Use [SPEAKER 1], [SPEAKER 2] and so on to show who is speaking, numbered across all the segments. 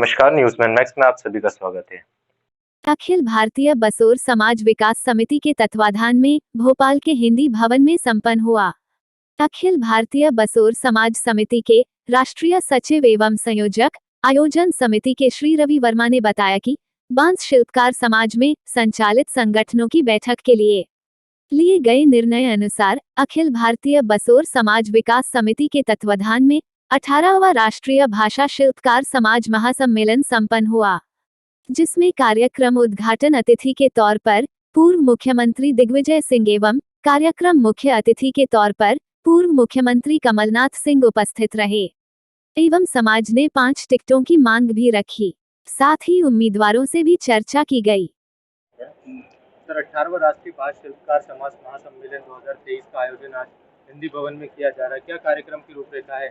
[SPEAKER 1] नमस्कार, न्यूज़मैन मैक्स में आप सभी का स्वागत है।
[SPEAKER 2] अखिल भारतीय बसोर समाज विकास समिति के तत्वाधान में भोपाल के हिंदी भवन में संपन्न हुआ। अखिल भारतीय बसोर समाज समिति के राष्ट्रीय सचिव एवं संयोजक आयोजन समिति के श्री रवि वर्मा ने बताया कि बांस शिल्पकार समाज में संचालित संगठनों की बैठक के लिए गए निर्णय अनुसार अखिल भारतीय बसोर समाज विकास समिति के तत्वाधान में 18वां राष्ट्रीय भाषा शिल्पकार समाज महासम्मेलन संपन्न हुआ, जिसमें कार्यक्रम उद्घाटन अतिथि के तौर पर पूर्व मुख्यमंत्री दिग्विजय सिंह एवं कार्यक्रम मुख्य अतिथि के तौर पर पूर्व मुख्यमंत्री कमलनाथ सिंह उपस्थित रहे एवं समाज ने 5 टिकटों की मांग भी रखी। साथ ही उम्मीदवारों से भी चर्चा की गई।
[SPEAKER 3] सर, 18वां राष्ट्रीय भाषा शिल्पकार समाज महासम्मेलन 2023 का आयोजन आज हिंदी भवन में किया जा रहा है। क्या कार्यक्रम की रूपरेखा है?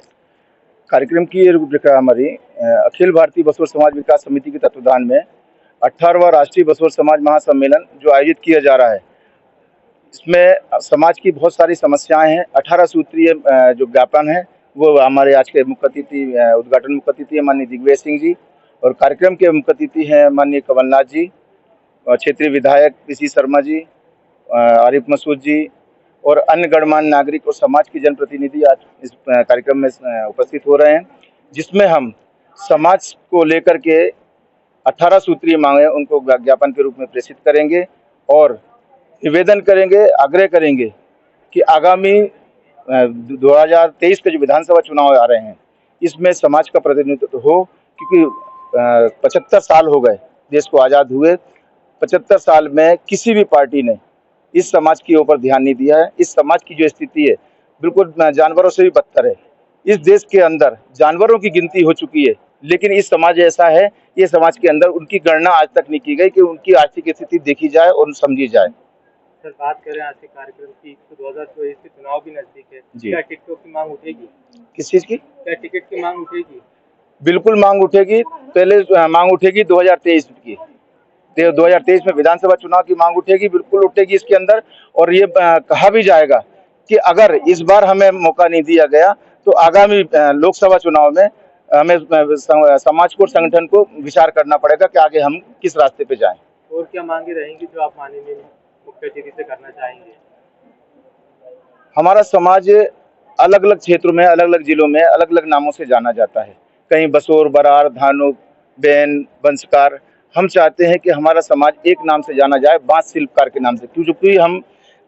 [SPEAKER 4] कार्यक्रम की रूपरेखा हमारी अखिल भारतीय बसोर समाज विकास समिति के तत्वाधान में 18वां राष्ट्रीय बसोर समाज महासम्मेलन जो आयोजित किया जा रहा है, इसमें समाज की बहुत सारी समस्याएं हैं। 18 सूत्रीय जो ज्ञापन है वो हमारे आज के मुख्य अतिथि उद्घाटन मुख्य अतिथि है माननीय दिग्विजय सिंह जी, और कार्यक्रम के मुख्य अतिथि हैं माननीय कमलनाथ जी, क्षेत्रीय विधायक पीसी शर्मा जी, आरिफ मसूद जी और अन्य गणमान्य नागरिक और समाज के जनप्रतिनिधि आज इस कार्यक्रम में उपस्थित हो रहे हैं, जिसमें हम समाज को लेकर के 18 सूत्रीय मांगे उनको ज्ञापन के रूप में प्रेषित करेंगे और निवेदन करेंगे, आग्रह करेंगे कि आगामी 2023 के जो विधानसभा चुनाव आ रहे हैं इसमें समाज का प्रतिनिधित्व हो, क्योंकि 75 साल हो गए देश को आज़ाद हुए। 75 साल में किसी भी पार्टी ने इस समाज के ऊपर ध्यान नहीं दिया है। इस समाज की जो स्थिति है बिल्कुल जानवरों से भी बदतर है। इस देश के अंदर जानवरों की गिनती हो चुकी है, लेकिन इस समाज ऐसा है, ये समाज के अंदर उनकी गणना आज तक नहीं की गई कि उनकी आर्थिक स्थिति देखी जाए और समझी जाए।
[SPEAKER 3] सर, बात करें आज के कार्यक्रम की तो 2024 के चुनाव भी नजदीक है। क्या टिकटों की मांग उठेगी?
[SPEAKER 4] किस चीज की?
[SPEAKER 3] क्या टिकट की मांग उठेगी?
[SPEAKER 4] बिल्कुल मांग उठेगी। पहले मांग उठेगी 2023 की, 2023 में विधानसभा चुनाव की मांग उठेगी, बिल्कुल उठेगी इसके अंदर। और ये कहा भी जाएगा कि अगर इस बार हमें मौका नहीं दिया गया तो आगामी लोकसभा चुनाव में हमें समाज को, संगठन को विचार करना पड़ेगा कि आगे हम किस रास्ते पे जाएं।
[SPEAKER 3] और क्या मांगे रहेंगी जो आप माननीय मुख्य अतिथि से करना चाहेंगे?
[SPEAKER 4] हमारा समाज अलग अलग क्षेत्रों में, अलग अलग जिलों में अलग अलग नामों से जाना जाता है। कहीं बसोर, बरार, धानुक, बैन, बंसकार। हम चाहते हैं कि हमारा समाज एक नाम से जाना जाए, बांस शिल्पकार के नाम से, क्योंकि हम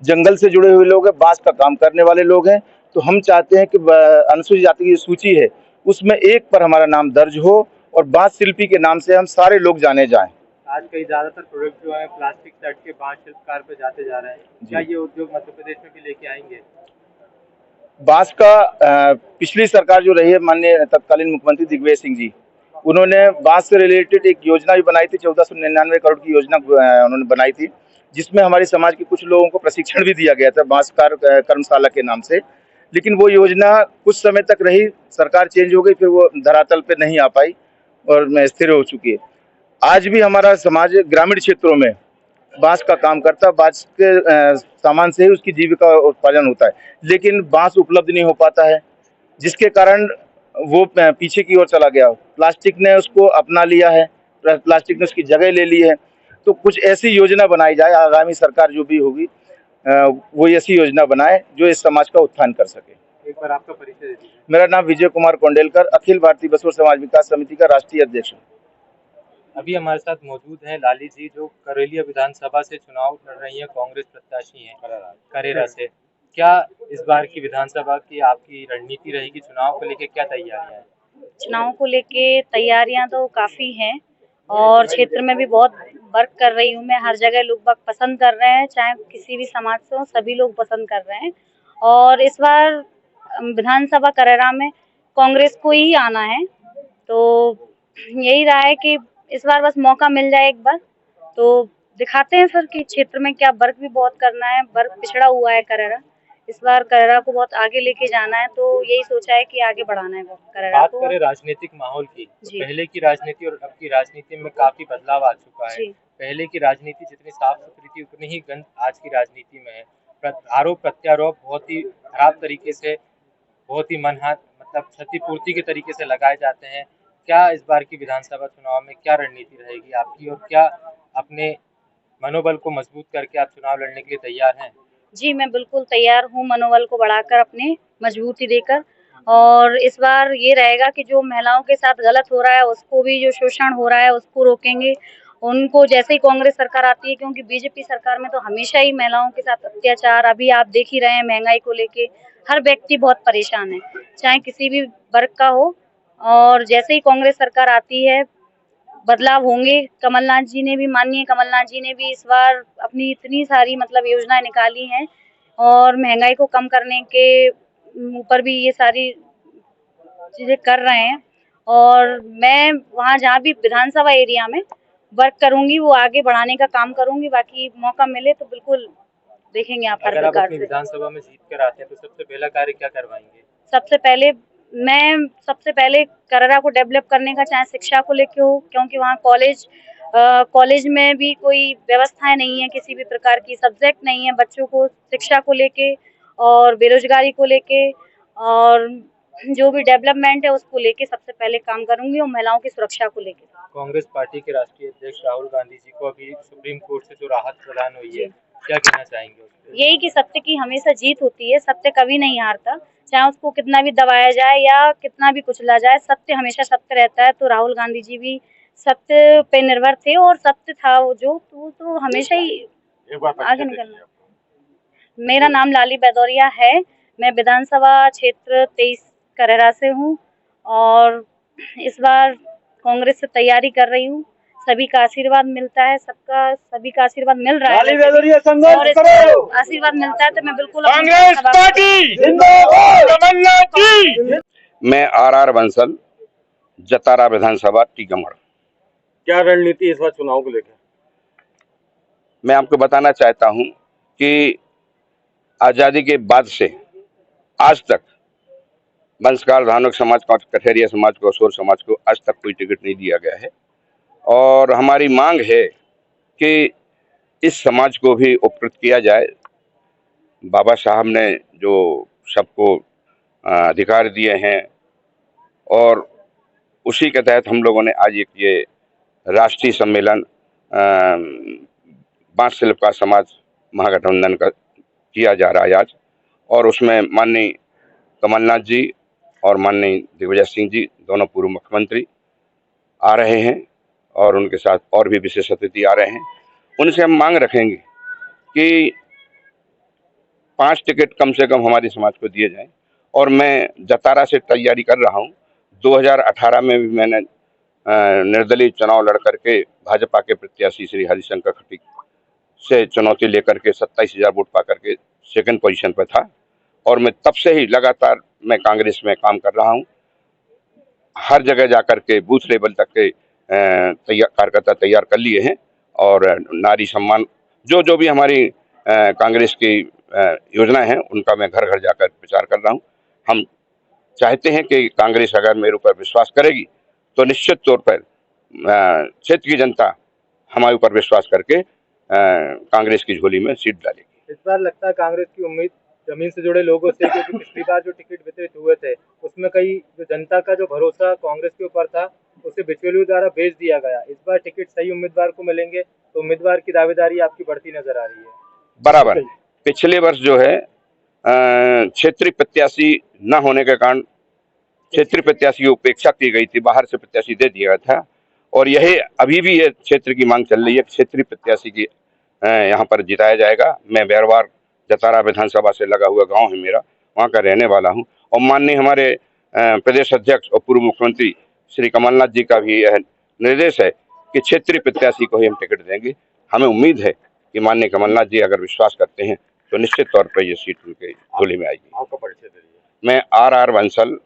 [SPEAKER 4] जंगल से जुड़े हुए लोग हैं, बांस का काम करने वाले लोग हैं। तो हम चाहते हैं कि अनुसूचित जाति की सूची है उसमें एक पर हमारा नाम दर्ज हो और बांस शिल्पी के नाम से हम सारे लोग जाने जाएं।
[SPEAKER 3] आज कई ज्यादातर प्रोडक्ट जो है प्लास्टिक सेट के बांस शिल्पकार पे जाते जा रहे हैं, क्या ये उद्योग मध्य प्रदेश में भी लेके आएंगे?
[SPEAKER 4] बांस का पिछली सरकार जो रही है माननीय तत्कालीन मुख्यमंत्री दिग्विजय सिंह जी, उन्होंने बांस से रिलेटेड एक योजना भी बनाई थी। 1499 करोड़ की योजना उन्होंने बनाई थी, जिसमें हमारे समाज के कुछ लोगों को प्रशिक्षण भी दिया गया था बांसकार कर्मशाला के नाम से। लेकिन वो योजना कुछ समय तक रही, सरकार चेंज हो गई, फिर वो धरातल पे नहीं आ पाई और स्थिर हो चुकी है। आज भी हमारा समाज ग्रामीण क्षेत्रों में बांस का काम करता है, बांस के सामान से ही उसकी जीविका उत्पादन होता है, लेकिन बांस उपलब्ध नहीं हो पाता है, जिसके कारण वो पीछे की ओर चला गया। प्लास्टिक ने उसको अपना लिया है, प्लास्टिक ने उसकी जगह ले ली है। तो कुछ ऐसी योजना बनाई जाए, आगामी सरकार जो भी होगी वो ऐसी योजना बनाए जो इस समाज का उत्थान कर सके।
[SPEAKER 3] एक बार आपका परिचय दे दीजिए।
[SPEAKER 4] मेरा नाम विजय कुमार कोंडेलकर, अखिल भारतीय बसोर समाज विकास समिति का राष्ट्रीय अध्यक्ष हूँ।
[SPEAKER 3] अभी हमारे साथ मौजूद हैं लाली जी, जो करेलिया विधानसभा से चुनाव लड़ रही हैं, कांग्रेस प्रत्याशी हैं करेरा से। क्या इस बार की विधानसभा की आपकी रणनीति रहेगी? चुनाव को लेकर क्या तैयारियां हैं?
[SPEAKER 5] चुनाव को लेके तैयारियां तो काफी हैं और क्षेत्र में भी बहुत वर्क कर रही हूँ मैं। हर जगह लोग बाग पसंद कर रहे हैं, चाहे किसी भी समाज से हो, सभी लोग पसंद कर रहे हैं। और इस बार विधानसभा करेरा में कांग्रेस को ही आना है, तो यही रहा है कि इस बार बस मौका मिल जाए एक बार तो दिखाते हैं फिर कि क्षेत्र में क्या वर्क भी बहुत करना है। वर्क पिछड़ा हुआ है करेरा, इस बार करेरा को बहुत आगे लेके जाना है, तो यही सोचा है कि आगे बढ़ाना है करेरा
[SPEAKER 3] बात
[SPEAKER 5] को।
[SPEAKER 3] करें राजनीतिक माहौल की, तो पहले की राजनीति और अब की राजनीति में काफी बदलाव आ चुका है। पहले की राजनीति जितनी साफ सुथरी थी उतनी ही गंद आज की राजनीति में है। आरोप प्रत्यारोप बहुत ही खराब तरीके से, बहुत ही मनहानि मतलब क्षतिपूर्ति के तरीके से लगाए जाते हैं। क्या इस बार की विधानसभा चुनाव में क्या रणनीति रहेगी आपकी, और क्या अपने मनोबल को मजबूत करके आप चुनाव लड़ने के लिए तैयार हैं?
[SPEAKER 5] जी, मैं बिल्कुल तैयार हूँ मनोबल को बढ़ाकर अपने मजबूती देकर। और इस बार ये रहेगा कि जो महिलाओं के साथ गलत हो रहा है उसको भी, जो शोषण हो रहा है उसको रोकेंगे। उनको जैसे ही कांग्रेस सरकार आती है, क्योंकि बीजेपी सरकार में तो हमेशा ही महिलाओं के साथ अत्याचार, अभी आप देख ही रहे हैं महंगाई को लेके हर व्यक्ति बहुत परेशान है, चाहे किसी भी वर्ग का हो। और जैसे ही कांग्रेस सरकार आती है बदलाव होंगे। माननीय कमलनाथ जी ने भी इस बार अपनी इतनी सारी मतलब योजनाएं निकाली हैं और महंगाई को कम करने के ऊपर भी ये सारी चीजें कर रहे हैं। और मैं वहाँ जहाँ भी विधानसभा एरिया में वर्क करूंगी वो आगे बढ़ाने का काम करूंगी। बाकी मौका मिले तो बिल्कुल देखेंगे आप हर
[SPEAKER 3] अगर आप
[SPEAKER 5] प्रकार
[SPEAKER 3] अपनी
[SPEAKER 5] से।
[SPEAKER 3] विधानसभा में जीत कर आते हैं तो सबसे पहला कार्य क्या करवाएंगे?
[SPEAKER 5] सबसे पहले करेरा को डेवलप करने का, चाहे शिक्षा को लेके हो, क्योंकि वहाँ कॉलेज में भी कोई व्यवस्थाएं नहीं है, किसी भी प्रकार की सब्जेक्ट नहीं है बच्चों को शिक्षा को लेके और बेरोजगारी को लेके। और जो भी डेवलपमेंट है उसको लेके सबसे पहले काम करूंगी, और महिलाओं की सुरक्षा को लेके।
[SPEAKER 3] कांग्रेस पार्टी के राष्ट्रीय अध्यक्ष राहुल गांधी जी को अभी सुप्रीम कोर्ट से जो राहत प्रदान हुई है,
[SPEAKER 5] जी।
[SPEAKER 3] क्या कहना चाहेंगे उस पे?
[SPEAKER 5] यही कि सत्य की हमेशा जीत होती है, सत्य कभी नहीं हारता, चाहे उसको कितना भी दबाया जाए या कितना भी कुचला जाए, सत्य हमेशा सत्य रहता है। तो राहुल गांधी जी भी सत्य पे निर्भर थे और सत्य था वो जो, तो हमेशा ही आगे निकलना। मेरा नाम लाली भदौरिया है, मैं विधानसभा क्षेत्र 23 करेरा से हूँ और इस बार कांग्रेस से तैयारी कर रही हूँ। सभी का आशीर्वाद मिलता है, सभी का आशीर्वाद मिल रहा है और इसको आशीर्वाद मिलता है तो मैं बिल्कुल
[SPEAKER 6] कांग्रेस पार्टी जिंदाबाद, कमलनाथ जी। मैं आर बंसल, जतारा विधानसभा टीकमगढ़।
[SPEAKER 1] क्या रणनीति इस बार चुनाव को लेकर?
[SPEAKER 6] मैं आपको बताना चाहता हूं कि आजादी के बाद से आज तक वंशकार धानुक समाज को, कठेरिया समाज को, असोर समाज को आज तक कोई टिकट नहीं दिया गया है। और हमारी मांग है कि इस समाज को भी उपकृत किया जाए। बाबा साहब ने जो सबको अधिकार दिए हैं और उसी के तहत हम लोगों ने आज एक ये राष्ट्रीय सम्मेलन बांस शिल्प का समाज महागठबंधन का किया जा रहा है आज। और उसमें माननीय कमलनाथ जी और माननीय दिग्विजय सिंह जी, दोनों पूर्व मुख्यमंत्री आ रहे हैं और उनके साथ और भी विशेष अतिथि आ रहे हैं। उनसे हम मांग रखेंगे कि 5 टिकट कम से कम हमारे समाज को दिए जाएं। और मैं जतारा से तैयारी कर रहा हूं। 2018 में भी मैंने निर्दलीय चुनाव लड़ करके भाजपा के प्रत्याशी श्री हरिशंकर खटीक से चुनौती लेकर के 27,000 वोट पा करके सेकंड पोजीशन पर था। और मैं तब से ही लगातार मैं कांग्रेस में काम कर रहा हूं। हर जगह जाकर के बूथ लेवल तक के कार्यकर्ता तैयार कर लिए हैं और नारी सम्मान जो भी हमारी कांग्रेस की योजना है उनका मैं घर घर जाकर प्रचार कर रहा हूं। हम चाहते हैं कि कांग्रेस अगर मेरे ऊपर विश्वास करेगी तो निश्चित तौर पर क्षेत्र की जनता हमारे ऊपर विश्वास करके कांग्रेस की झोली में सीट डालेगी।
[SPEAKER 3] इस बार लगता है कांग्रेस की उम्मीद जमीन से जुड़े लोगों से, क्योंकि पिछली बार जो टिकट वितरित हुए थे उसमें कई जो जनता का जो भरोसा कांग्रेस के ऊपर था उसे बिचौलियों द्वारा बेच दिया गया। इस बार टिकट सही उम्मीदवार को मिलेंगे तो उम्मीदवार की दावेदारी आपकी बढ़ती नजर आ रही है।
[SPEAKER 6] बराबर। पिछले वर्ष जो है क्षेत्रीय प्रत्याशी न होने के कारण क्षेत्रीय प्रत्याशी की उपेक्षा की गई थी, बाहर से प्रत्याशी दे दिया गया था। और यही अभी भी ये क्षेत्र की मांग चल रही है, क्षेत्रीय प्रत्याशी की यहाँ पर जिताया जाएगा। मैं बैरवार जतारा विधानसभा से लगा हुआ गांव है मेरा, वहाँ का रहने वाला हूँ। और माननीय हमारे प्रदेश अध्यक्ष और पूर्व मुख्यमंत्री श्री कमलनाथ जी का भी यह निर्देश है कि क्षेत्रीय प्रत्याशी को ही हम टिकट देंगे। हमें उम्मीद है कि माननीय कमलनाथ जी अगर विश्वास करते हैं तो निश्चित तौर पर ये सीट उनके झोली में आएगी।
[SPEAKER 1] आपका परिचय दीजिए।
[SPEAKER 6] मैं आर बंसल,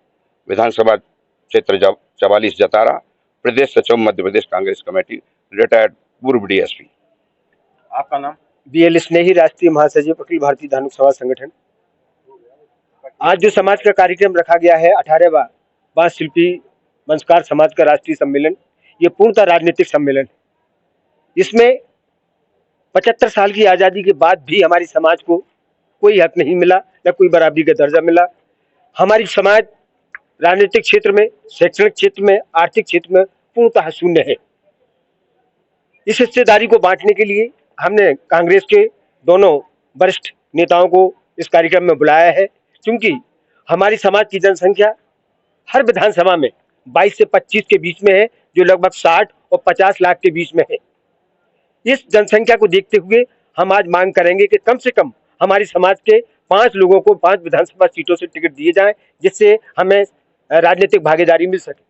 [SPEAKER 6] विधानसभा क्षेत्र 44 जतारा, प्रदेश सचिव मध्य प्रदेश कांग्रेस कमेटी, रिटायर्ड पूर्व DSP।
[SPEAKER 1] आपका नाम?
[SPEAKER 7] BL स्नेही, राष्ट्रीय महासचिव अखिल भारतीय धानुक समाज संगठन। आज जो समाज का कार्यक्रम रखा गया है 18वां बांस शिल्पी वंशकार समाज का राष्ट्रीय सम्मेलन, ये पूर्णतः राजनीतिक सम्मेलन। इसमें 75 साल की आजादी के बाद भी हमारी समाज को कोई हक नहीं मिला, न कोई बराबरी का दर्जा मिला। हमारी समाज राजनीतिक क्षेत्र में, शैक्षणिक क्षेत्र में, आर्थिक क्षेत्र में पूर्णतः शून्य है। इस हिस्सेदारी को बांटने के लिए हमने कांग्रेस के दोनों वरिष्ठ नेताओं को इस कार्यक्रम में बुलाया है, क्योंकि हमारी समाज की जनसंख्या हर विधानसभा में 22 से 25 के बीच में है, जो लगभग 60 और 50 लाख के बीच में है। इस जनसंख्या को देखते हुए हम आज मांग करेंगे कि कम से कम हमारी समाज के 5 लोगों को 5 विधानसभा सीटों से टिकट दिए जाएं, जिससे हमें राजनीतिक भागीदारी मिल सके।